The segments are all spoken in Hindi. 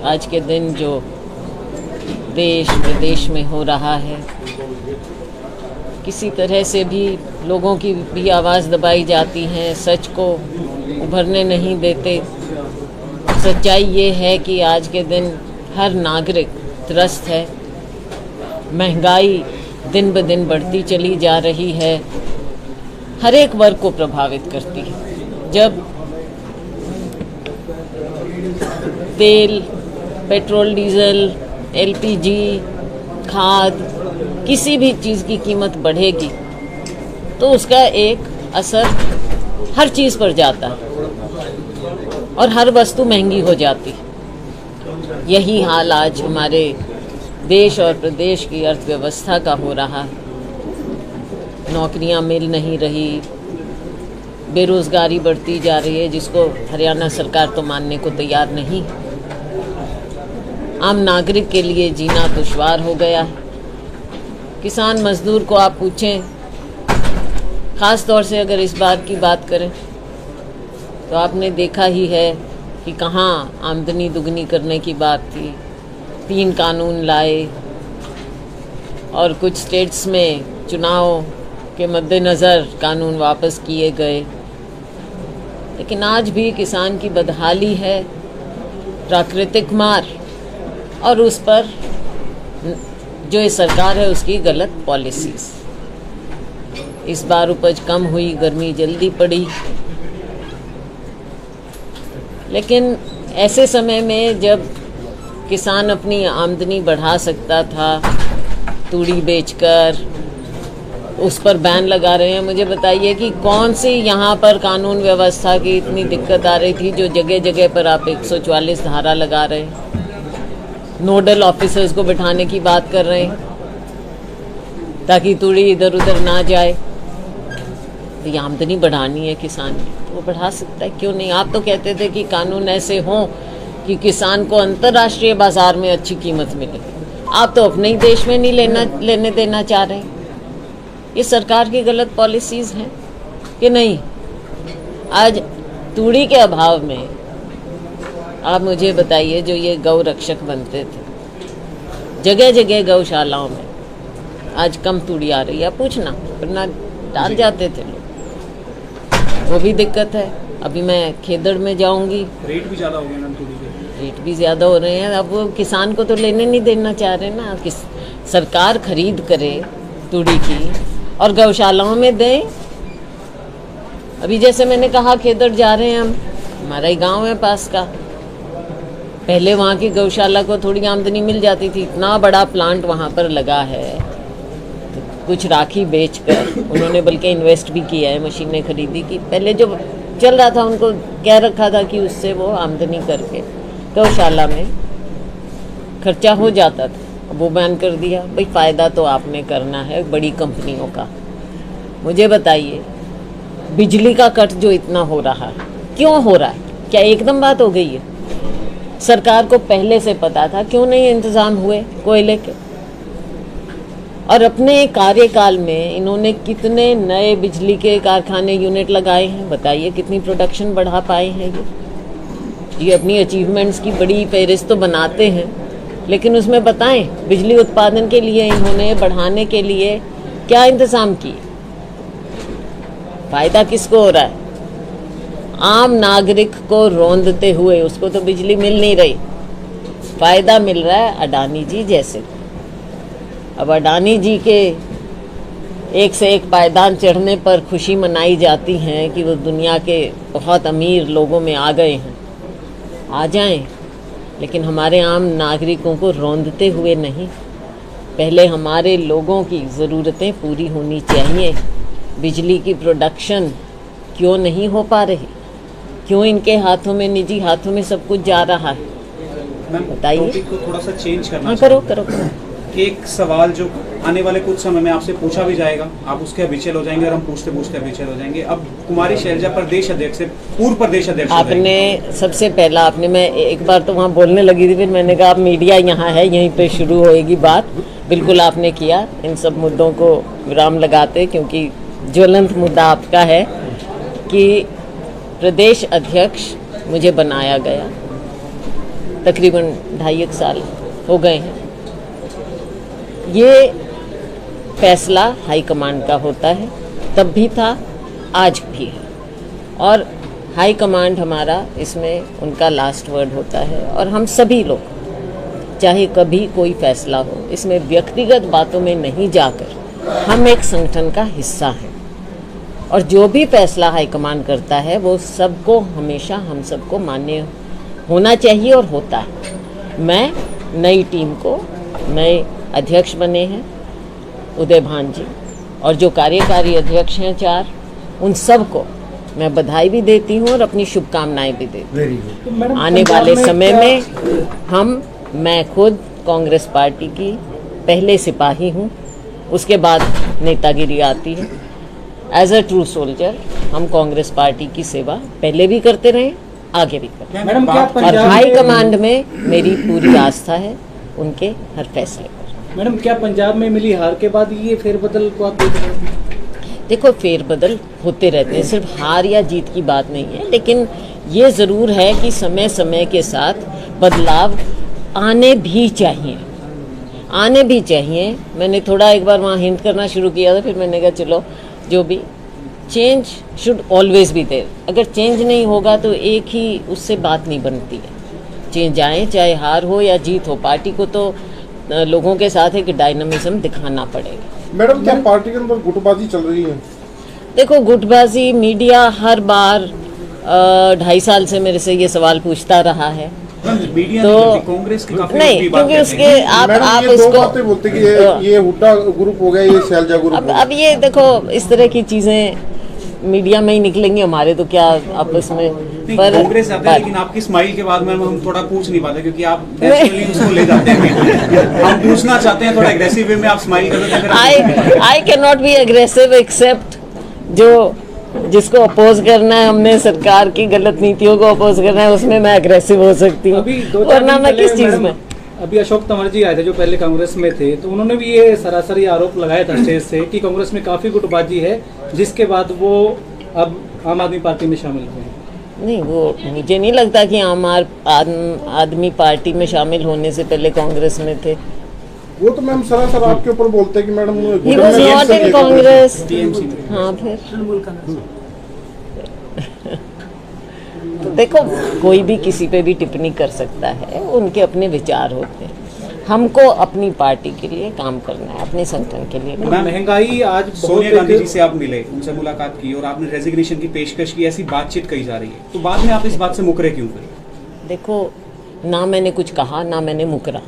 आज के दिन जो देश विदेश में हो रहा है, किसी तरह से भी लोगों की भी आवाज़ दबाई जाती है, सच को उभरने नहीं देते। सच्चाई ये है कि आज के दिन हर नागरिक त्रस्त है। महंगाई दिन ब दिन बढ़ती चली जा रही है, हर एक वर्ग को प्रभावित करती है। जब तेल, पेट्रोल, डीजल, एलपीजी, खाद, किसी भी चीज़ की कीमत बढ़ेगी तो उसका एक असर हर चीज़ पर जाता है और हर वस्तु महंगी हो जाती है। यही हाल आज हमारे देश और प्रदेश की अर्थव्यवस्था का हो रहा है। नौकरियां मिल नहीं रही, बेरोज़गारी बढ़ती जा रही है, जिसको हरियाणा सरकार तो मानने को तैयार नहीं। आम नागरिक के लिए जीना दुश्वार हो गया है। किसान मजदूर को आप पूछें, ख़ास तौर से अगर इस बार की बात करें तो आपने देखा ही है कि कहाँ आमदनी दुगनी करने की बात थी। 3 कानून लाए और कुछ स्टेट्स में चुनाव के मद्देनज़र कानून वापस किए गए, लेकिन आज भी किसान की बदहाली है, प्राकृतिक मार और उस पर जो ये सरकार है उसकी गलत पॉलिसीज़। इस बार उपज कम हुई, गर्मी जल्दी पड़ी, लेकिन ऐसे समय में जब किसान अपनी आमदनी बढ़ा सकता था तूड़ी बेचकर, उस पर बैन लगा रहे हैं। मुझे बताइए कि कौन सी यहाँ पर कानून व्यवस्था की इतनी दिक्कत आ रही थी जो जगह जगह पर आप 144 धारा लगा रहे हैं, नोडल ऑफिसर्स को बिठाने की बात कर रहे हैं ताकि तूड़ी इधर उधर ना जाए। तो ये आमदनी बढ़ानी है किसान की तो वो बढ़ा सकता है, क्यों नहीं। आप तो कहते थे कि कानून ऐसे हों कि किसान को अंतर्राष्ट्रीय बाजार में अच्छी कीमत मिले। आप तो अपने ही देश में नहीं लेने देना चाह रहे। ये सरकार की गलत पॉलिसीज़ हैं कि नहीं। आज तूड़ी के अभाव में आप मुझे बताइए, जो ये गौ रक्षक बनते थे जगह जगह गौशालाओं में, आज कम तूड़ी आ रही है। पूछना, वरना डाल जाते थे लोग, वो भी दिक्कत है। अभी मैं खेदड़ में जाऊंगी, रेट भी ज़्यादा हो गए ना तूड़ी के, रेट भी ज़्यादा हो रहे हैं। अब वो किसान को तो लेने नहीं देना चाह रहे ना। सरकार खरीद करे तूड़ी की और गौशालाओं में दें। अभी जैसे मैंने कहा खेदड़ जा रहे हैं हम, हमारा ही गांव है पास का। पहले वहाँ की गौशाला को थोड़ी आमदनी मिल जाती थी, इतना बड़ा प्लांट वहाँ पर लगा है, तो कुछ राखी बेचकर उन्होंने बल्कि इन्वेस्ट भी किया है, मशीनें खरीदी की। पहले जो चल रहा था उनको कह रखा था कि उससे वो आमदनी करके गौशाला में खर्चा हो जाता था, वो बैन कर दिया। भाई फ़ायदा तो आपने करना है बड़ी कंपनियों का। मुझे बताइए, बिजली का कट जो इतना हो रहा है, क्यों हो रहा है? क्या एकदम बात हो गई है? सरकार को पहले से पता था, क्यों नहीं इंतज़ाम हुए कोयले के? और अपने कार्यकाल में इन्होंने कितने नए बिजली के कारखाने, यूनिट लगाए हैं? बताइए कितनी प्रोडक्शन बढ़ा पाए हैं ये अपनी अचीवमेंट्स की बड़ी फहरिस्त तो बनाते हैं, लेकिन उसमें बताएं बिजली उत्पादन के लिए इन्होंने बढ़ाने के लिए क्या इंतज़ाम किए? फ़ायदा किसको हो रहा है? आम नागरिक को रौंदते हुए। उसको तो बिजली मिल नहीं रही, फ़ायदा मिल रहा है अडानी जी जैसे। अब अडानी जी के एक से एक पायदान चढ़ने पर खुशी मनाई जाती है कि वो दुनिया के बहुत अमीर लोगों में आ गए हैं। आ जाएं, लेकिन हमारे आम नागरिकों को रौंदते हुए नहीं। पहले हमारे लोगों की ज़रूरतें पूरी होनी चाहिए। बिजली की प्रोडक्शन क्यों नहीं हो पा रही? क्यों इनके हाथों में, निजी हाथों में सब कुछ जा रहा है? बताइए। टॉपिक को थोड़ा सा चेंज करना करो। एक सवाल जो आने वाले कुछ समय में आपसे पूछा भी जाएगा, आप उसके अभिचल हो जाएंगे और हम पूछते पूछते अभिचल हो जाएंगे। अब कुमारी शैलजा प्रदेश अध्यक्ष से पूर्व प्रदेश अध्यक्ष आपने सबसे पहला मैं एक बार तो वहाँ बोलने लगी थी, फिर मैंने कहा आप मीडिया यहाँ है, यहीं पे शुरू होएगी बात। बिल्कुल आपने किया, इन सब मुद्दों को विराम लगाते, क्योंकि ज्वलंत मुद्दा आपका है कि प्रदेश अध्यक्ष मुझे बनाया गया तकरीबन 2.5 साल हो गए हैं। ये फैसला हाईकमांड का होता है, तब भी था, आज भी है, और हाई कमांड हमारा इसमें उनका लास्ट वर्ड होता है। और हम सभी लोग, चाहे कभी कोई फैसला हो, इसमें व्यक्तिगत बातों में नहीं जाकर हम एक संगठन का हिस्सा हैं, और जो भी फैसला हाईकमांड करता है वो सबको, हमेशा हम सबको मान्य होना चाहिए और होता है। मैं नई टीम को, नए अध्यक्ष बने हैं उदय भान जी, और जो कार्यकारी अध्यक्ष हैं 4, उन सबको मैं बधाई भी देती हूँ और अपनी शुभकामनाएं भी देती हूँ। तो आने वाले समय में मैं खुद कांग्रेस पार्टी की पहले सिपाही हूँ, उसके बाद नेतागिरी आती है। एज अ ट्रू सोल्जर हम कांग्रेस पार्टी की सेवा पहले भी करते रहे, आगे भी करते हैं। मैडम, क्या और पंजाब हाई कमांड में मेरी पूरी आस्था है उनके हर फैसले पर। मैडम, क्या पंजाब में मिली हार के बाद ये फेरबदल को आप देख रहे हैं? देखो, फेरबदल होते रहते हैं, सिर्फ हार या जीत की बात नहीं है, लेकिन ये ज़रूर है कि समय समय के साथ बदलाव आने भी चाहिए, आने भी चाहिए। मैंने थोड़ा एक बार वहाँ हिंट करना शुरू किया था, फिर मैंने कहा चलो जो भी, change should always be there. अगर चेंज नहीं होगा तो एक ही उससे बात नहीं बनती है। चेंज आए, चाहे हार हो या जीत हो, पार्टी को तो लोगों के साथ एक डायनामिज्म दिखाना पड़ेगा। मैडम, क्या पार्टी के अंदर गुटबाजी चल रही है? देखो, गुटबाजी मीडिया हर बार 2.5 साल से मेरे से ये सवाल पूछता रहा है, मीडिया तो कांग्रेस की काफी नहीं, क्योंकि उसके आप ये इसको दो बातें बोलते कि ये हुड्डा ग्रुप हो गया, ये शैलजा ग्रुप हो गया। अब ये देखो, इस तरह की चीजें मीडिया में ही निकलेंगी, हमारे तो क्या आपस में। पर कांग्रेस जाते हैं, लेकिन आपकी स्माइल के बाद में हम थोड़ा पूछ नहीं पाते, क्योंकि आप नेचुरली उसको ले जाते हैं। हम पूछना चाहते हैं थोड़ा एग्रेसिव वे में, आप स्माइल कर रहे हैं। I can not be aggressive except जो जिसको अपोज करना है, हमने सरकार की गलत नीतियों को अपोज करना है, उसमें मैं एग्रेसिव हो सकती हूँ, वरना मैं किस चीज में। अभी अशोक तंवर जी आए थे जो पहले कांग्रेस में थे, तो उन्होंने भी ये सरासरी आरोप लगाया था स्टेज से कि कांग्रेस में काफी गुटबाजी है, जिसके बाद वो अब आम आदमी पार्टी में शामिल हुए हैं। नहीं, वो मुझे नहीं लगता कि आम आदमी पार्टी में शामिल होने से पहले कांग्रेस में थे। वो तो मैम सरासर आपके ऊपर बोलते हैं कि madam he was not in Congress. TMC में। हाँ, फिर तो देखो, कोई भी किसी पे भी टिप्पणी कर सकता है, उनके अपने विचार होते हैं। हमको अपनी पार्टी के लिए काम करना है, अपने संगठन के लिए। महंगाई आज सोनिया गांधी जी से आप मिले, उनसे मुलाकात की और आपने रेजिग्नेशन की पेशकश की, ऐसी बातचीत कही जा रही है, तो बाद में आप इस बात से मुकरे क्यों गए? देखो, ना मैंने कुछ कहा, ना मैंने मुकरा,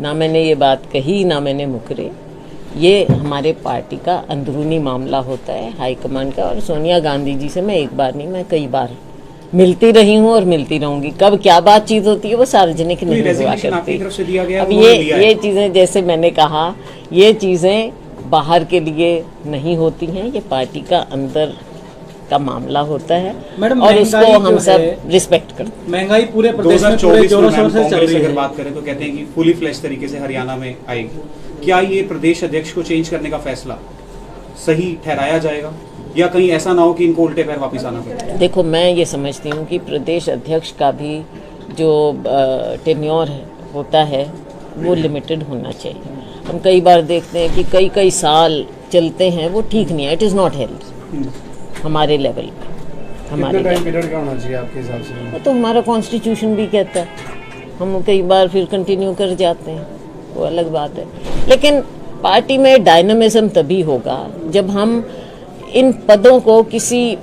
ना मैंने ये बात कही, ना मैंने मुकरे। ये हमारे पार्टी का अंदरूनी मामला होता है, हाईकमांड का। और सोनिया गांधी जी से मैं एक बार नहीं, मैं कई बार मिलती रही हूँ और मिलती रहूंगी। कब क्या बातचीत होती है वो सार्वजनिक नहीं हुआ करती। अब ये चीज़ें, जैसे मैंने कहा, ये चीज़ें बाहर के लिए नहीं होती हैं, ये पार्टी का अंदर का मामला होता है, और उसको हम सब रिस्पेक्ट करते हैं। महंगाई पूरे प्रदेश में पूरे जोरों शोरों से चल रही है। अगर बात करें तो कहते हैं कि फुली फ्लैश तरीके से हरियाणा में आएगी। क्या ये प्रदेश अध्यक्ष को चेंज करने का फैसला सही ठहराया जाएगा, या कहीं ऐसा ना हो कि इनको उल्टे पैर वापस आना पड़े? देखो, मैं ये समझती हूँ कि प्रदेश अध्यक्ष का भी जो टेन्योर होता है वो लिमिटेड होना चाहिए। हम कई बार देखते हैं कि कई साल चलते हैं, वो ठीक नहीं है। इट इज़ नॉट हेल्थ हमारे लेवल पे। हमारे टाइम पीरियड क्या होना चाहिए आपके हिसाब से? तो हमारा कॉन्स्टिट्यूशन भी कहता है, हम कई बार फिर कंटिन्यू कर जाते हैं, वो अलग बात है। लेकिन पार्टी में डायनामिज्म तभी होगा जब हम इन पदों को किसी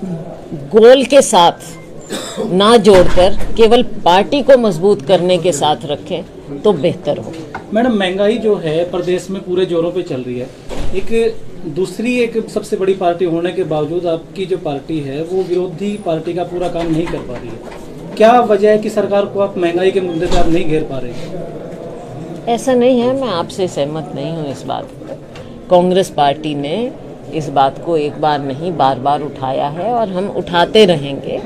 गोल के साथ ना जोड़कर केवल पार्टी को मजबूत करने के साथ रखें तो बेहतर हो। मैडम, महंगाई जो है प्रदेश में पूरे जोरों पे चल रही है। एक सबसे बड़ी पार्टी होने के बावजूद आपकी जो पार्टी है वो विरोधी पार्टी का पूरा काम नहीं कर पा रही है। क्या वजह है कि सरकार को आप महंगाई के मुद्दे पर आप नहीं घेर पा रहे हैं? ऐसा नहीं है, मैं आपसे सहमत नहीं हूँ इस बात पर। कांग्रेस पार्टी ने इस बात को एक बार नहीं, बार बार उठाया है और हम उठाते रहेंगे।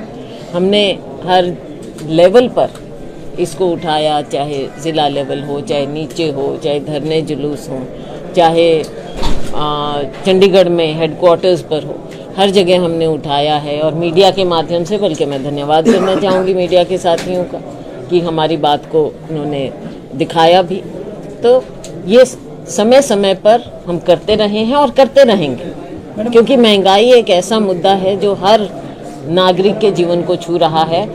हमने हर लेवल पर इसको उठाया, चाहे ज़िला लेवल हो, चाहे नीचे हो, चाहे धरने जुलूस हो, चाहे चंडीगढ़ में हेडक्वार्टर्स पर हो, हर जगह हमने उठाया है। और मीडिया के माध्यम से, बल्कि मैं धन्यवाद करना चाहूँगी मीडिया के साथियों का, कि हमारी बात को उन्होंने दिखाया भी। तो ये समय समय पर हम करते रहे हैं और करते रहेंगे, क्योंकि महंगाई एक ऐसा मुद्दा है जो हर नागरिक के जीवन को छू रहा है।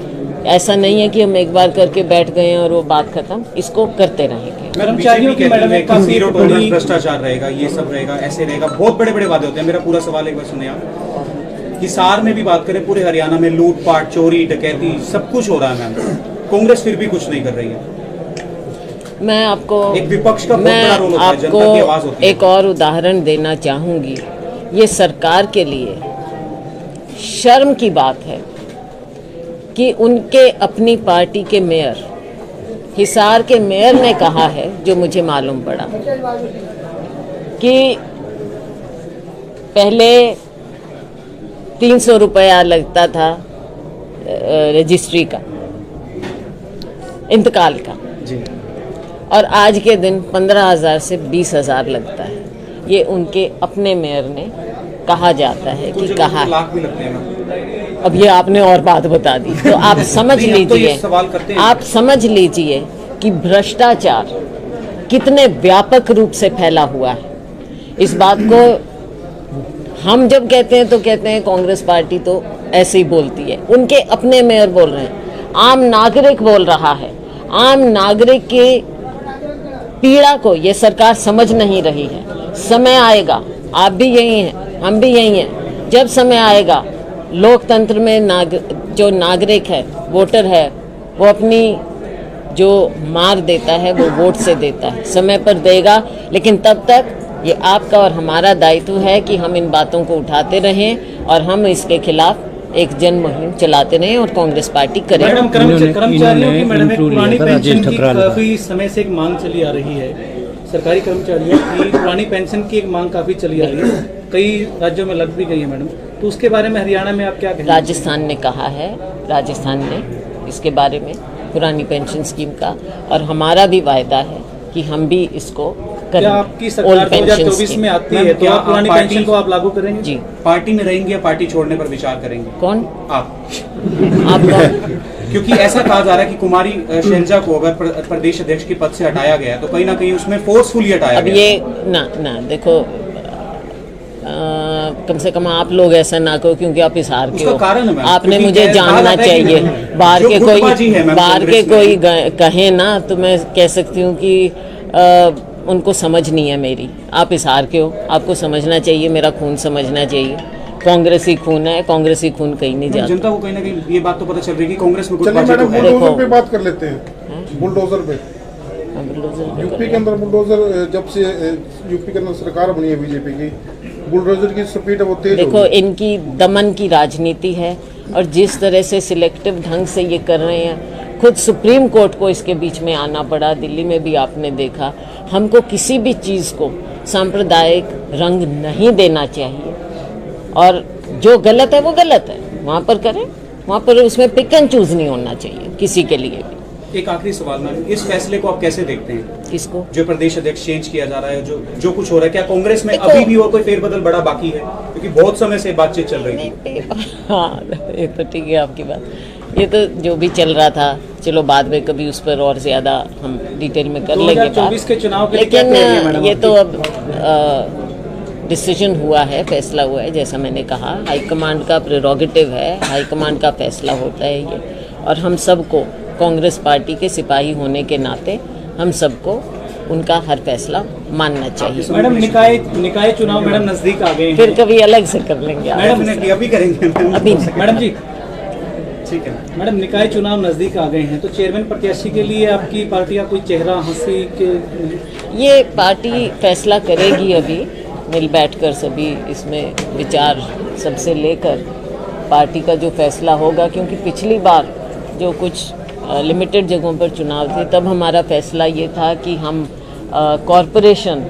ऐसा नहीं है कि हम एक बार करके बैठ गए हैं और वो बात खत्म, इसको करते रहेंगे। कर्मचारियों की मैडम एक काफी जीरो बड़ी टॉलरेंस भ्रष्टाचार रहेगा, ये सब रहेगा, ऐसे रहेगा, बहुत बड़े बड़े वादे होते हैं। मेरा पूरा सवाल एक बार सुने आप। हिसार में भी बात करें, पूरे हरियाणा में लूटपाट, चोरी, डकैती सब कुछ हो रहा है मैम, कांग्रेस फिर भी कुछ नहीं कर रही है। मैं आपको एक विपक्ष का बहुत बड़ा रोल होता है, जनता की आवाज होती है। एक और उदाहरण देना चाहूंगी। ये सरकार के लिए शर्म की बात है कि उनके अपनी पार्टी के मेयर, हिसार के मेयर ने कहा है, जो मुझे मालूम पड़ा, कि पहले 300 रुपया लगता था रजिस्ट्री का, इंतकाल का, जी। और आज के दिन 15,000 से 20,000 लगता है। ये उनके अपने मेयर ने कहा जाता है कि कहा है। लाख भी लगते हैं मैम। अब ये आपने और बात बता दी, तो आप समझ नहीं, अब तो ये लीजिए, सवाल करते हैं। आप समझ लीजिए कि भ्रष्टाचार कितने व्यापक रूप से फैला हुआ है। इस बात को हम जब कहते हैं तो कहते हैं कांग्रेस पार्टी तो ऐसे ही बोलती है, उनके अपने मेयर बोल रहे हैं, आम नागरिक बोल रहा है। आम नागरिक की पीड़ा को ये सरकार समझ नहीं रही है। समय आएगा, आप भी यही हैं, हम भी यही हैं, जब समय आएगा लोकतंत्र में जो नागरिक है, वोटर है, वो अपनी जो मार देता है वो वोट से देता है, समय पर देगा। लेकिन तब तक ये आपका और हमारा दायित्व है कि हम इन बातों को उठाते रहें और हम इसके खिलाफ एक जन मुहिम चलाते रहें और कांग्रेस पार्टी करे। मैडम कर्मचारियों की मैडम एक पुरानी पेंशन की काफी समय से एक मांग चली आ रही है। सरकारी कर्मचारियों की पुरानी पेंशन की एक मांग काफी चली आ रही है, कई राज्यों में लग भी गई है मैडम, तो उसके बारे में हरियाणा में आप क्या कहेंगे? राजस्थान ने कहा है, राजस्थान ने इसके बारे में पुरानी पेंशन स्कीम का, और हमारा भी वायदा है कि हम भी इसको करें। क्या आपकी सरकार 2024 में आती है तो आप पुरानी पेंशन को आप लागू करेंगे? जी। पार्टी में रहेंगे या पार्टी छोड़ने पर विचार करेंगे? कौन? आप कौन? क्योंकि ऐसा कहा जा रहा है कि कुमारी शैलजा को अगर प्रदेश अध्यक्ष के पद से हटाया गया तो कहीं ना कहीं उसमें फोर्सफुली हटाया अब गया। ये ना देखो, कम से कम आप लोग ऐसा ना करो, क्योंकि आप हिसार के हो, कारण है, आपने क्योंकि मुझे जानना चाहिए। बाहर के कोई कहे ना तो मैं कह सकती हूँ कि उनको समझ नहीं है मेरी। आप हिसार के हो, आपको समझना चाहिए, मेरा खून समझना चाहिए। कांग्रेसी खून है, कांग्रेसी खून कहीं नहीं जाता। जनता को कहीं ना कहीं ये बात तो पता चल रही है कि कांग्रेस में चलिए मैडम, है। बुलडोजर पे बात कर लेते हैं। बुलडोजर पे यूपी के अंदर बुलडोजर, जब से यूपी के अंदर सरकार बनी है बीजेपी की, बुलडोजर की स्पीड है वो तेज देखो, इनकी दमन की राजनीति है और जिस तरह से सिलेक्टिव ढंग से ये कर रहे हैं, खुद सुप्रीम कोर्ट को इसके बीच में आना पड़ा। दिल्ली में भी आपने देखा। हमको किसी भी चीज़ को सांप्रदायिक रंग नहीं देना चाहिए, और जो गलत है वो गलत है, वहाँ पर करें, वहाँ पर उसमें पिक एंड चूज नहीं होना चाहिए किसी के लिए भी। एक आखिरी सवाल मैम, इस फैसले को आप कैसे देखते हैं? किसको? जो जो प्रदेश अध्यक्ष चेंज किया जा रहा है, जो कुछ हो रहा है, क्या कांग्रेस में अभी भी और कोई फेरबदल बड़ा बाकी है? क्योंकि बहुत समय से बातचीत चल रही थी। हाँ, ये तो ठीक है आपकी बात। ये तो जो भी चल रहा था, चलो बाद में कभी उस पर और ज्यादा हम डिटेल में कर लेंगे बात। 2024 के चुनाव के लिए क्या लेकिन तैयारी है मैडम ये आपकी? तो अब डिसीजन हुआ है, फैसला हुआ है। जैसा मैंने कहा, हाईकमांड का प्रेरोगेटिव है, हाईकमांड का फैसला होता है ये, और हम सबको कांग्रेस पार्टी के सिपाही होने के नाते हम सबको उनका हर फैसला मानना चाहिए। मैडम निकाय चुनाव मैडम नजदीक आ गए हैं। फिर कभी अलग से कर लेंगे आप। मैडम अभी करेंगे अभी मैडम जी, ठीक है मैडम निकाय चुनाव नजदीक आ गए हैं, तो चेयरमैन प्रत्याशी के लिए आपकी पार्टी का कोई चेहरा हंसी के? ये पार्टी फैसला करेगी, अभी मिल बैठकर सभी इसमें विचार सबसे लेकर पार्टी का जो फैसला होगा। क्योंकि पिछली बार जो कुछ लिमिटेड जगहों पर चुनाव थे, तब हमारा फैसला ये था कि हम कॉरपोरेशन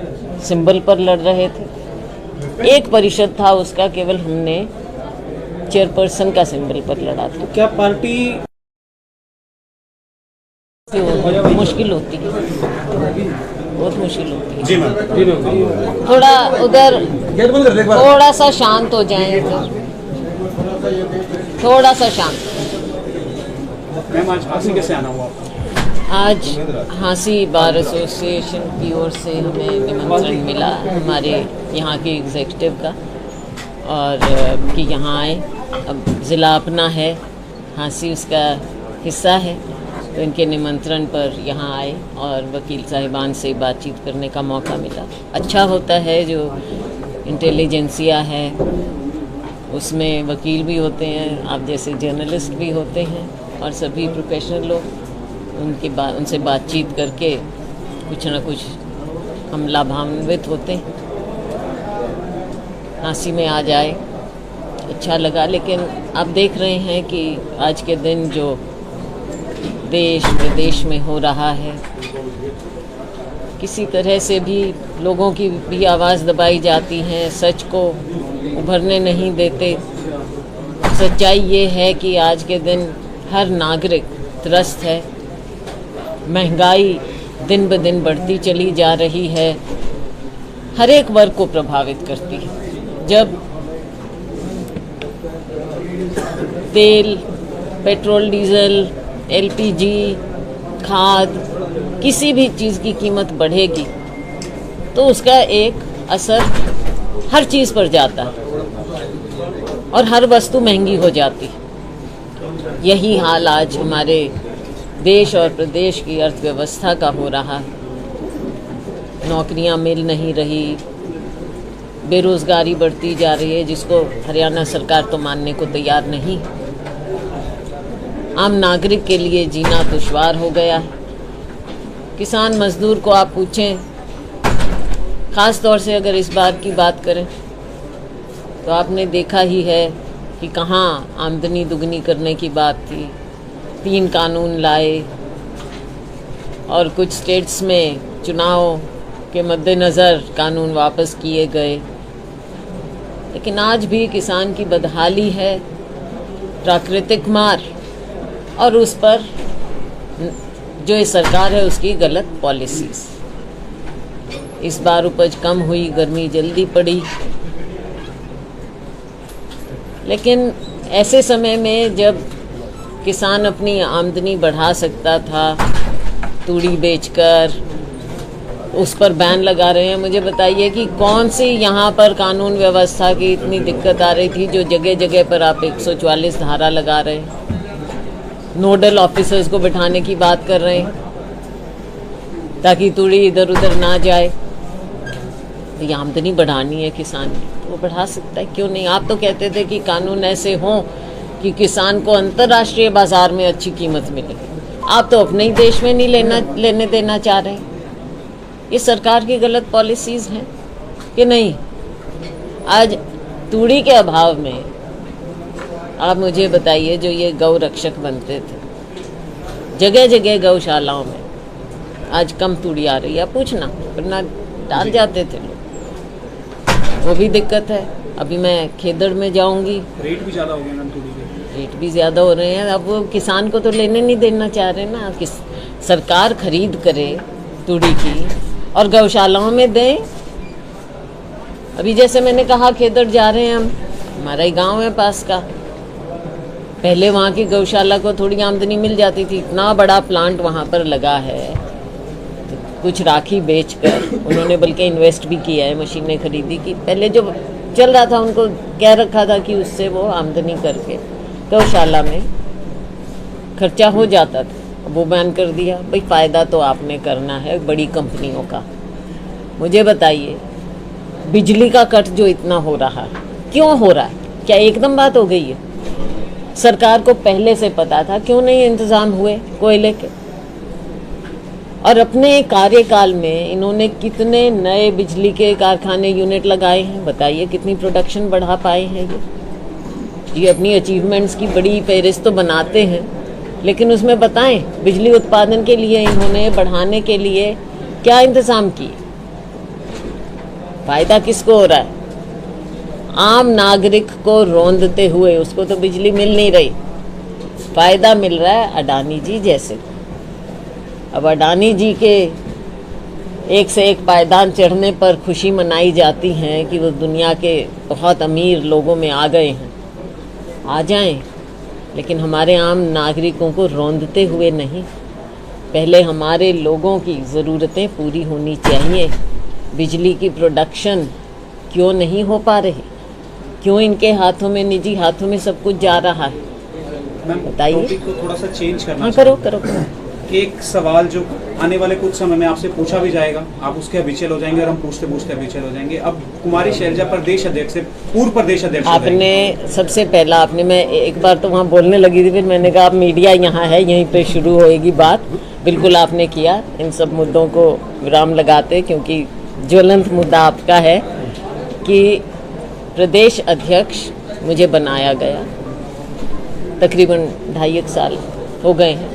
सिंबल पर लड़ रहे थे। एक परिषद था उसका, केवल हमने चेयरपर्सन का सिंबल पर लड़ा था। तो क्या पार्टी मुश्किल होती है, बहुत मुश्किल होती है। जी मैम। थोड़ा उधर थोड़ा सा शांत हो जाए, थोड़ा सा शांत। मैम आज हासिल कैसे आना हुआ? आज हाँसी बार एसोसिएशन की ओर से हमें निमंत्रण मिला हमारे यहाँ के एग्जीक्यूटिव का, और कि यहाँ आए। अब ज़िला अपना है, हाँसी उसका हिस्सा है, तो इनके निमंत्रण पर यहाँ आए और वकील साहिबान से बातचीत करने का मौका मिला। अच्छा होता है, जो इंटेलिजेंसिया है उसमें वकील भी होते हैं, आप जैसे जर्नलिस्ट भी होते हैं, और सभी प्रोफेशनल लोग उनसे बातचीत करके कुछ ना कुछ हम लाभान्वित होते हैं। हाँसी में आ जाए, अच्छा लगा। लेकिन आप देख रहे हैं कि आज के दिन जो देश विदेश में हो रहा है, किसी तरह से भी लोगों की भी आवाज़ दबाई जाती है, सच को उभरने नहीं देते। सच्चाई ये है कि आज के दिन हर नागरिक त्रस्त है, महंगाई दिन ब दिन बढ़ती चली जा रही है, हर एक वर्ग को प्रभावित करती है। जब तेल, पेट्रोल, डीजल, एलपीजी, खाद, किसी भी चीज़ की कीमत बढ़ेगी तो उसका एक असर हर चीज़ पर जाता है और हर वस्तु महंगी हो जाती है। यही हाल आज हमारे देश और प्रदेश की अर्थव्यवस्था का हो रहा है। नौकरियां मिल नहीं रही, बेरोज़गारी बढ़ती जा रही है, जिसको हरियाणा सरकार तो मानने को तैयार नहीं। आम नागरिक के लिए जीना दुश्वार हो गया है। किसान मजदूर को आप पूछें, ख़ास तौर से अगर इस बार की बात करें तो आपने देखा ही है कि कहाँ आमदनी दुगनी करने की बात थी, 3 कानून लाए और कुछ स्टेट्स में चुनाव के मद्देनज़र कानून वापस किए गए। लेकिन आज भी किसान की बदहाली है, प्राकृतिक मार, और उस पर जो ये सरकार है उसकी गलत पॉलिसीज़। इस बार उपज कम हुई, गर्मी जल्दी पड़ी। लेकिन ऐसे समय में जब किसान अपनी आमदनी बढ़ा सकता था, तूड़ी बेचकर, उस पर बैन लगा रहे हैं। मुझे बताइए कि कौन सी यहाँ पर कानून व्यवस्था की इतनी दिक्कत आ रही थी जो जगह जगह पर आप 144 धारा लगा रहे हैं, नोडल ऑफिसर्स को बिठाने की बात कर रहे हैं ताकि तूड़ी इधर उधर ना जाए। तो ये आमदनी बढ़ानी है किसान की, वो बढ़ा सकता है, क्यों नहीं। आप तो कहते थे कि कानून ऐसे हों कि किसान को अंतर्राष्ट्रीय बाजार में अच्छी कीमत मिले। आप तो अपने ही देश में नहीं लेने देना चाह रहे। ये सरकार की गलत पॉलिसीज़ हैं कि नहीं। आज तूड़ी के अभाव में आप मुझे बताइए, जो ये गौ रक्षक बनते थे जगह जगह गौशालाओं में, आज कम तूड़ी आ रही है। पूछना, वरना डाल जाते थे लोग, वो भी दिक्कत है। अभी मैं खेदड़ में जाऊंगी, रेट भी ज़्यादा हो गए मैम तूड़ी के। रेट भी ज़्यादा हो रहे हैं। अब वो किसान को तो लेने नहीं देना चाह रहे ना। सरकार खरीद करे तूड़ी की और गौशालाओं में दें। अभी जैसे मैंने कहा, खेदड़ जा रहे हैं हम, हमारा ही गांव है पास का। पहले वहाँ की गौशाला को थोड़ी आमदनी मिल जाती थी, इतना बड़ा प्लांट वहाँ पर लगा है, तो कुछ राखी बेचकर उन्होंने बल्कि इन्वेस्ट भी किया है, मशीनें खरीदी की। पहले जो चल रहा था उनको कह रखा था कि उससे वो आमदनी करके गौशाला में खर्चा हो जाता था, वो बैन कर दिया। भाई फ़ायदा तो आपने करना है बड़ी कंपनियों का। मुझे बताइए, बिजली का कट जो इतना हो रहा है, क्यों हो रहा है? क्या एकदम बात हो गई है? सरकार को पहले से पता था, क्यों नहीं इंतज़ाम हुए कोयले के? और अपने कार्यकाल में इन्होंने कितने नए बिजली के कारखाने, यूनिट लगाए हैं? बताइए कितनी प्रोडक्शन बढ़ा पाए हैं ये अपनी अचीवमेंट्स की बड़ी फहरिस्त तो बनाते हैं, लेकिन उसमें बताएं बिजली उत्पादन के लिए इन्होंने बढ़ाने के लिए क्या इंतज़ाम किए? फ़ायदा किसको हो रहा है? आम नागरिक को रौंदते हुए, उसको तो बिजली मिल नहीं रही, फ़ायदा मिल रहा है अडानी जी जैसे। अब अडानी जी के एक से एक पायदान चढ़ने पर खुशी मनाई जाती है कि वो दुनिया के बहुत अमीर लोगों में आ गए हैं। आ जाएं, लेकिन हमारे आम नागरिकों को रौंदते हुए नहीं। पहले हमारे लोगों की ज़रूरतें पूरी होनी चाहिए। बिजली की प्रोडक्शन क्यों नहीं हो पा रही? क्यों इनके हाथों में, निजी हाथों में सब कुछ जा रहा है? मैम बताइए। टॉपिक को थोड़ा सा चेंज करना हाँ, चाहूँ। करो। एक सवाल जो आने वाले कुछ समय में आपसे पूछा भी जाएगा, आप उसके अभिचल हो जाएंगे और हम पूछते पूछते अभिचल हो जाएंगे। अब कुमारी शैलजा प्रदेश अध्यक्ष से पूर्व प्रदेश अध्यक्ष हो जाएंगी। आपने सबसे पहला मैं एक बार तो वहाँ बोलने लगी थी, फिर मैंने कहा आप मीडिया यहाँ है, यहीं पे शुरू होएगी बात। बिल्कुल आपने किया, इन सब मुद्दों को विराम लगाते, क्योंकि ज्वलंत मुद्दा आपका है कि प्रदेश अध्यक्ष मुझे बनाया गया, तकरीबन 2.5 साल हो गए हैं।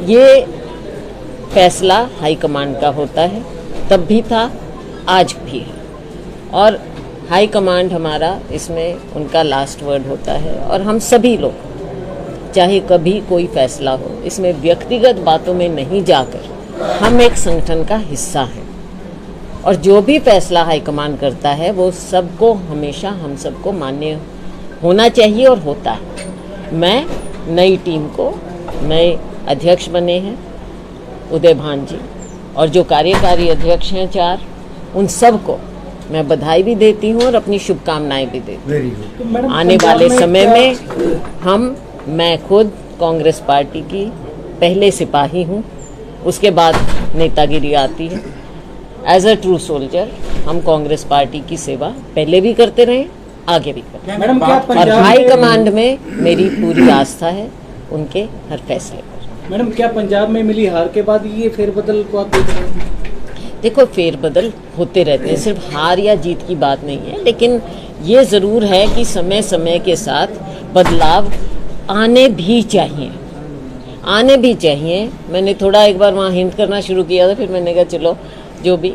ये फैसला हाईकमांड का होता है, तब भी था, आज भी है, और हाईकमांड हमारा इसमें उनका लास्ट वर्ड होता है। और हम सभी लोग, चाहे कभी कोई फैसला हो, इसमें व्यक्तिगत बातों में नहीं जाकर हम एक संगठन का हिस्सा हैं, और जो भी फैसला हाईकमांड करता है वो सबको, हमेशा हम सबको मान्य होना चाहिए और होता है। मैं नई टीम को, नए अध्यक्ष बने हैं उदय भान जी, और जो कार्यकारी अध्यक्ष हैं 4, उन सबको मैं बधाई भी देती हूँ और अपनी शुभकामनाएं भी देती हूँ। तो आने वाले समय में मैं खुद कांग्रेस पार्टी की पहले सिपाही हूँ, उसके बाद नेतागिरी आती है। एज अ ट्रू सोल्जर हम कांग्रेस पार्टी की सेवा पहले भी करते रहे, आगे भी करें। मैडम, क्या और पंजाब हाई कमांड में मेरी पूरी आस्था है उनके हर फैसले पर। मैडम, क्या पंजाब में मिली हार के बाद ये फेरबदल को आप देख रहे हैं? देखो, फेरबदल होते रहते हैं, सिर्फ हार या जीत की बात नहीं है, लेकिन ये ज़रूर है कि समय समय के साथ बदलाव आने भी चाहिए। मैंने थोड़ा एक बार वहाँ हिंट करना शुरू किया था, फिर मैंने कहा चलो, जो भी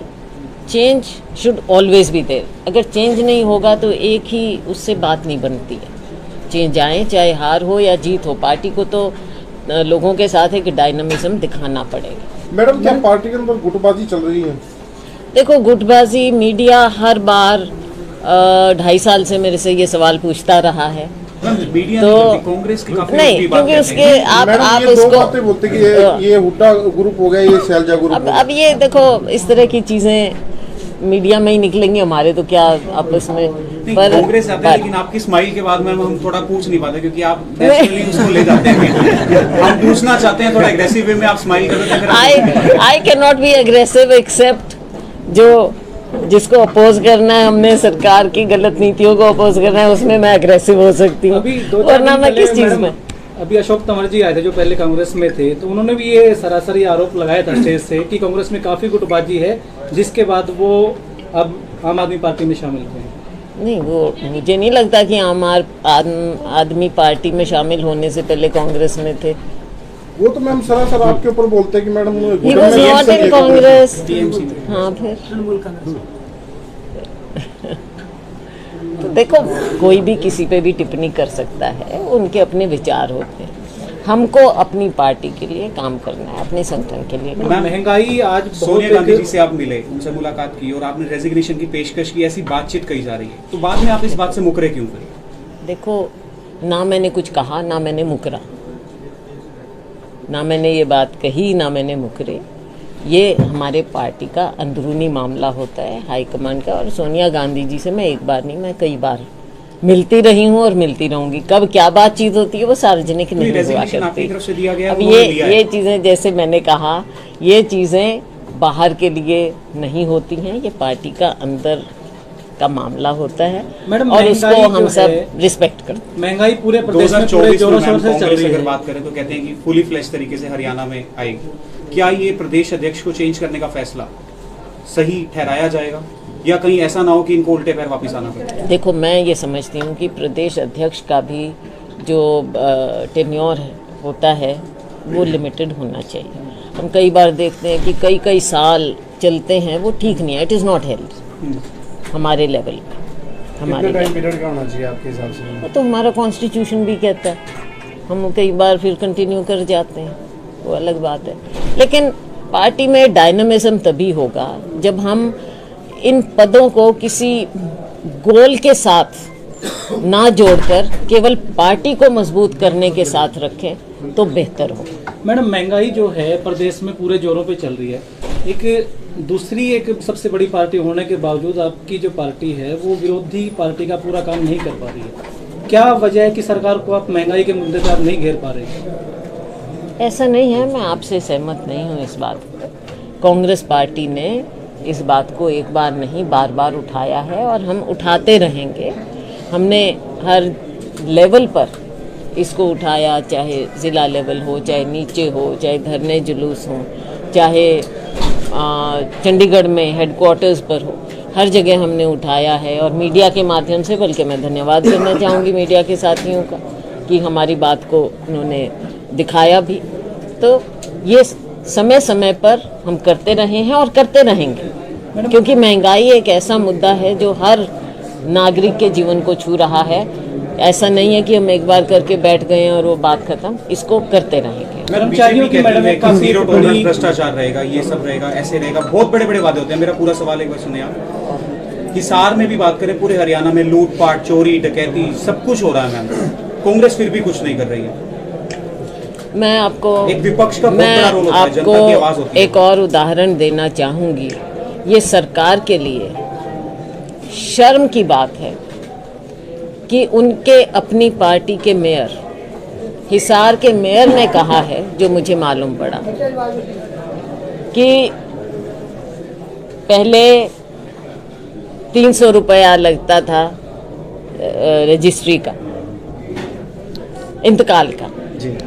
change should always be there. अगर चेंज नहीं होगा तो एक ही उससे बात नहीं बनती है। चेंज आए, चाहे हार हो या जीत हो, पार्टी को तो लोगों के साथ एक डायनामिज्म दिखाना पड़ेगा। मैडम, क्या पार्टी के अंदर गुटबाजी चल रही है? देखो, गुटबाजी मीडिया हर बार 2.5 साल से मेरे से ये सवाल पूछता रहा है। मीडिया तो नहीं, कांग्रेस की काफी नहीं, लोग भी बात क्योंकि कहते उसके हैं। आप मैडम, ये दो इसको बातें बोलते कि ये हुड्डा ग्रुप हो गया, ये शैलजा ग्रुप हो गया। अब ये देखो, इस तरह की चीजें मीडिया में ही निकलेंगी, हमारे तो क्या आपस में। नहीं, कांग्रेस जाते हैं, लेकिन आपकी स्माइल के बाद में हम थोड़ा पूछ नहीं पाते, क्योंकि आप नहीं। नेचुरली उसको ले जाते हैं। हम पूछना चाहते हैं थोड़ा एग्रेसिव वे में, आप स्माइल करें। I can not be aggressive except जिसको अपोज करना है, हमने सरकार की गलत नीतियों को अपोज करना है, उसमें मैं एग्रेसिव हो सकती हूँ, अभी 2-4 वरना दिन मैं पहले किस चीज मैडम, में। अभी अशोक तंवर जी आए थे जो पहले कांग्रेस में थे, तो उन्होंने भी ये सरासरी आरोप लगाया था स्टेज से कि कांग्रेस में काफी गुटबाजी है, जिसके बाद वो अब आम आदमी पार्टी में शामिल हुए हैं। नहीं, वो मुझे नहीं लगता कि आम आदमी पार्टी में शामिल होने से पहले कांग्रेस में थे। वो तो मैम सरासर आपके ऊपर बोलते हैं कि madam he was not in Congress. TMC में। हाँ, फिर तो देखो, कोई भी किसी पे भी टिप्पणी कर सकता है, उनके अपने विचार होते हैं। हमको अपनी पार्टी के लिए काम करना है, अपने संगठन के लिए। महंगाई आज बहुत सोनिया गांधी जी से आप मिले, उनसे मुलाकात की और आपने रेजिग्नेशन की पेशकश की, ऐसी बातचीत कही जा रही है, तो बाद में आप इस बात से मुकरे क्यों फिर? देखो, ना मैंने कुछ कहा, ना मैंने मुकरा, ना मैंने ये बात कही, ना मैंने मुकरे। ये हमारे पार्टी का अंदरूनी मामला होता है, हाईकमांड का। और सोनिया गांधी जी से मैं एक बार नहीं, मैं कई बार मिलती रही हूँ और मिलती रहूंगी। कब क्या बातचीत होती है वो सार्वजनिक नहीं हुआ रेजिग्नेशन आपकी करती। तरफ से दिया गया, अब उन्होंने लिया है। ये चीज़ें, जैसे मैंने कहा, ये चीज़ें बाहर के लिए नहीं होती हैं, ये पार्टी का अंदर का मामला होता है, मैडम, और उसको महंगाई हम जो सब है, रिस्पेक्ट करते हैं। महंगाई पूरे प्रदेश में पूरे 2024 जोरों में शोरों से चल कांग्रेस रही अगर है। बात करें तो कहते हैं कि फुली फ्लैश तरीके से हरियाणा में आएगी। क्या ये प्रदेश अध्यक्ष को चेंज करने का फैसला सही ठहराया जाएगा, या कहीं ऐसा ना हो कि इनको उल्टे पैर वापस आना पड़े? देखो, मैं ये समझती हूँ कि प्रदेश अध्यक्ष का भी जो टेन्योर होता है वो लिमिटेड होना चाहिए। हम कई बार देखते हैं कि कई साल चलते हैं, वो ठीक नहीं है। इट इज़ नॉट हेल्थ हमारे लेवल पे। हमारे टाइम पीरियड क्या होना चाहिए आपके हिसाब से? वो तो हमारा कॉन्स्टिट्यूशन भी कहता है, हम कई बार फिर कंटिन्यू कर जाते हैं, वो अलग बात है। लेकिन पार्टी में डायनामिज्म तभी होगा जब हम इन पदों को किसी गोल के साथ ना जोड़कर केवल पार्टी को मजबूत करने के साथ रखें तो बेहतर हो। मैडम, महंगाई जो है प्रदेश में पूरे जोरों पे चल रही है। एक दूसरी एक सबसे बड़ी पार्टी होने के बावजूद आपकी जो पार्टी है वो विरोधी पार्टी का पूरा काम नहीं कर पा रही है। क्या वजह है कि सरकार को आप महंगाई के मुद्दे पर आप नहीं घेर पा रहे हैं? ऐसा नहीं है, मैं आपसे सहमत नहीं हूँ इस बात पर। कांग्रेस पार्टी ने इस बात को एक बार नहीं बार बार उठाया है और हम उठाते रहेंगे। हमने हर लेवल पर इसको उठाया, चाहे ज़िला लेवल हो, चाहे नीचे हो, चाहे धरने जुलूस हो, चाहे चंडीगढ़ में हेडक्वार्टर्स पर हो, हर जगह हमने उठाया है। और मीडिया के माध्यम से, बल्कि मैं धन्यवाद करना चाहूँगी मीडिया के साथियों का कि हमारी बात को उन्होंने दिखाया भी। तो ये समय समय पर हम करते रहे हैं और करते रहेंगे, क्योंकि महंगाई एक ऐसा मुद्दा है जो हर नागरिक के जीवन को छू रहा है। ऐसा नहीं है कि हम एक बार करके बैठ गए हैं और वो बात खत्म, इसको करते रहेंगे। कर्मचारियों की मैडम एक काफी जीरो टॉलरेंस भ्रष्टाचार रहेगा, ये सब रहेगा, ऐसे रहेगा, बहुत बड़े बड़े वादे होते हैं। मेरा पूरा सवाल एक बार सुनिए आप। हिसार में भी बात करें, पूरे हरियाणा में लूटपाट, चोरी, डकैती सब कुछ हो रहा है मैम, कांग्रेस फिर भी कुछ नहीं कर रही है। मैं आपको एक विपक्ष का बहुत बड़ा रोल होता है, जनता की आवाज होती है। एक और उदाहरण देना चाहूँगी। ये सरकार के लिए शर्म की बात है कि उनके अपनी पार्टी के मेयर, हिसार के मेयर ने कहा है, जो मुझे मालूम पड़ा, कि पहले 300 रुपया लगता था रजिस्ट्री का, इंतकाल का जी।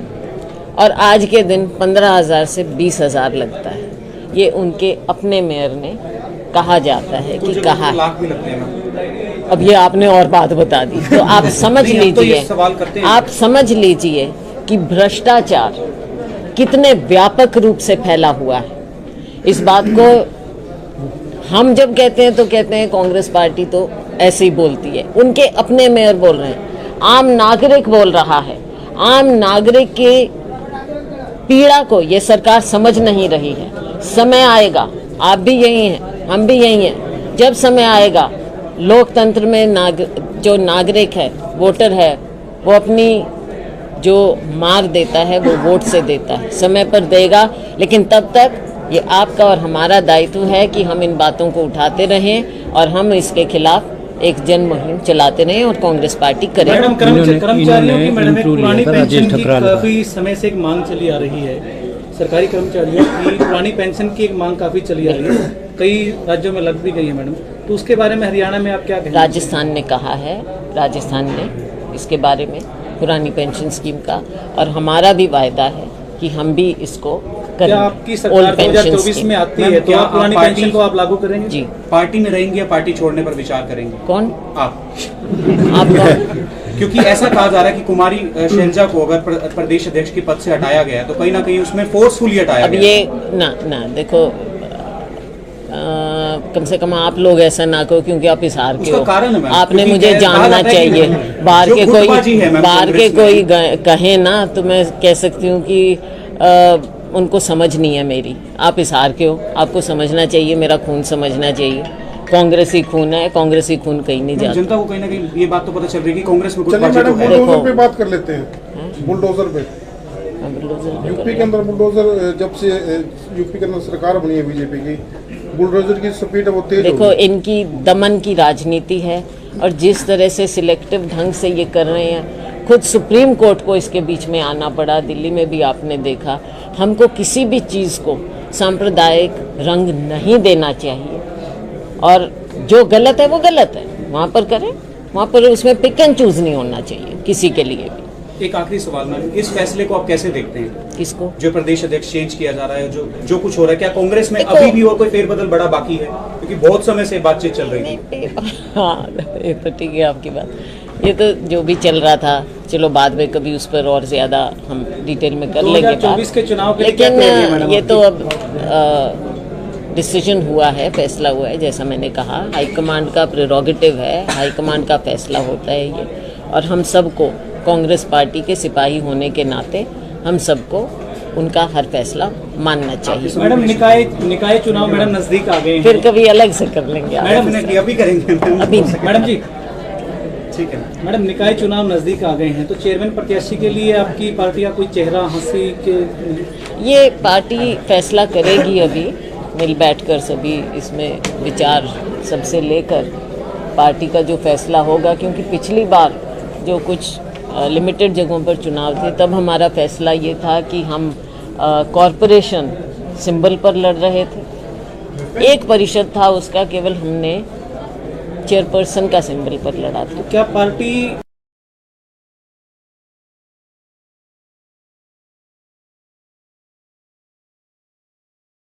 और आज के दिन 15,000 से 20,000 लगता है। ये उनके अपने मेयर ने कहा जाता है कि कहा है। लाख भी लगते हैं मैम। अब ये आपने और बात बता दी, तो आप समझ नहीं, हम तो ये लीजिए, सवाल करते हैं। आप समझ लीजिए कि भ्रष्टाचार कितने व्यापक रूप से फैला हुआ है। इस बात को हम जब कहते हैं तो कहते हैं कांग्रेस पार्टी तो ऐसे ही बोलती है, उनके अपने मेयर बोल रहे हैं, आम नागरिक बोल रहा है। आम नागरिक की पीड़ा को ये सरकार समझ नहीं रही है। समय आएगा, आप भी यही हैं, हम भी यही हैं, जब समय आएगा लोकतंत्र में जो नागरिक है, वोटर है, वो अपनी जो मार देता है वो वोट से देता है, समय पर देगा। लेकिन तब तक ये आपका और हमारा दायित्व है कि हम इन बातों को उठाते रहें और हम इसके खिलाफ एक जन मुहिम चलाते रहें और कांग्रेस पार्टी करे। मैडम, कर्मचारियों की मैडम एक पुरानी पेंशन की काफी समय से एक मांग चली आ रही है। सरकारी कर्मचारियों की पुरानी पेंशन की एक मांग काफी चली आ रही है, कई राज्यों में लग भी गई है मैडम, तो उसके बारे में हरियाणा में आप क्या कहेंगे? राजस्थान ने कहा है, राजस्थान ने इसके बारे में पुरानी पेंशन स्कीम का, और हमारा भी वायदा है कि हम भी इसको करेंगे। क्या आपकी सरकार 2024 में आती है तो आप पुरानी पेंशन को आप लागू करेंगे? जी। पार्टी में रहेंगे या पार्टी छोड़ने पर विचार करेंगे? कौन? आप कौन? क्योंकि ऐसा कहा जा रहा है कि कुमारी शैलजा को अगर प्रदेश अध्यक्ष के पद से हटाया गया तो कहीं ना कहीं उसमें फोर्सफुली हटाया अब गया। ये ना देखो, कम से कम आप लोग ऐसा ना कहो, क्योंकि आप हिसार के हो, कारण है, आपने क्योंकि मुझे जानना चाहिए। बाहर के कोई कहे ना तो मैं कह सकती हूँ कि उनको समझ नहीं है मेरी। आप हिसार के हो, आपको समझना चाहिए, मेरा खून समझना चाहिए। कांग्रेसी खून है, कांग्रेसी खून कहीं नहीं जाता। जनता को कहीं ना कहीं ये बात तो पता चल रही है कि कांग्रेस में कुछ चलिए बातचीत मैडम, है। बुलडोजर पे बात कर लेते हैं। बुलडोजर पे, यूपी के अंदर बुलडोजर, जब से यूपी के अंदर सरकार बनी है बीजेपी की, बुलडोजर की स्पीड है वो तेज देखो, इनकी दमन की राजनीति है और जिस तरह से सिलेक्टिव ढंग से ये कर रहे हैं, खुद सुप्रीम कोर्ट को इसके बीच में आना पड़ा। दिल्ली में भी आपने देखा। हमको किसी भी चीज़ को सांप्रदायिक रंग नहीं देना चाहिए और जो गलत है वो गलत है, वहाँ पर करें, वहाँ पर उसमें पिक एंड चूज नहीं होना चाहिए किसी के लिए भी। एक आखिरी सवाल मैम, इस फैसले को आप कैसे देखते हैं? किसको? जो जो प्रदेश अध्यक्ष चेंज किया जा रहा है, जो कुछ हो रहा है, क्या कांग्रेस में देखो, अभी भी और कोई फेरबदल बड़ा बाकी है? क्योंकि बहुत समय से बातचीत चल रही थी। हाँ, ये तो ठीक है आपकी बात। ये तो जो भी चल रहा था, चलो बाद में कभी उस पर और ज्यादा हम डिटेल में कर लेंगे बात। 2024 के चुनाव के लिए क्या लेकिन तैयारी है मैडम ये आपकी? तो अब डिसीजन हुआ है, फैसला हुआ है। जैसा मैंने कहा, हाईकमांड का प्रेरोगेटिव है, हाईकमांड का फैसला होता है ये, और हम सबको कांग्रेस पार्टी के सिपाही होने के नाते हम सबको उनका हर फैसला मानना चाहिए। मैडम, निकाय चुनाव मैडम नजदीक आ गए हैं। फिर कभी अलग से कर लेंगे आप। डेफिनेटली अभी करेंगे अभी मैडम जी, ठीक है मैडम, निकाय चुनाव नजदीक आ गए हैं तो चेयरमैन प्रत्याशी के लिए आपकी पार्टी का कोई चेहरा हंसी के? ये पार्टी फैसला करेगी अभी मिल बैठकर सभी इसमें विचार सबसे लेकर पार्टी का जो फैसला होगा, क्योंकि पिछली बार जो कुछ लिमिटेड जगहों पर चुनाव थे तब हमारा फैसला ये था कि हम कॉरपोरेशन सिंबल पर लड़ रहे थे। एक परिषद था उसका केवल हमने चेयरपर्सन का सिंबल पर लड़ा था। क्या पार्टी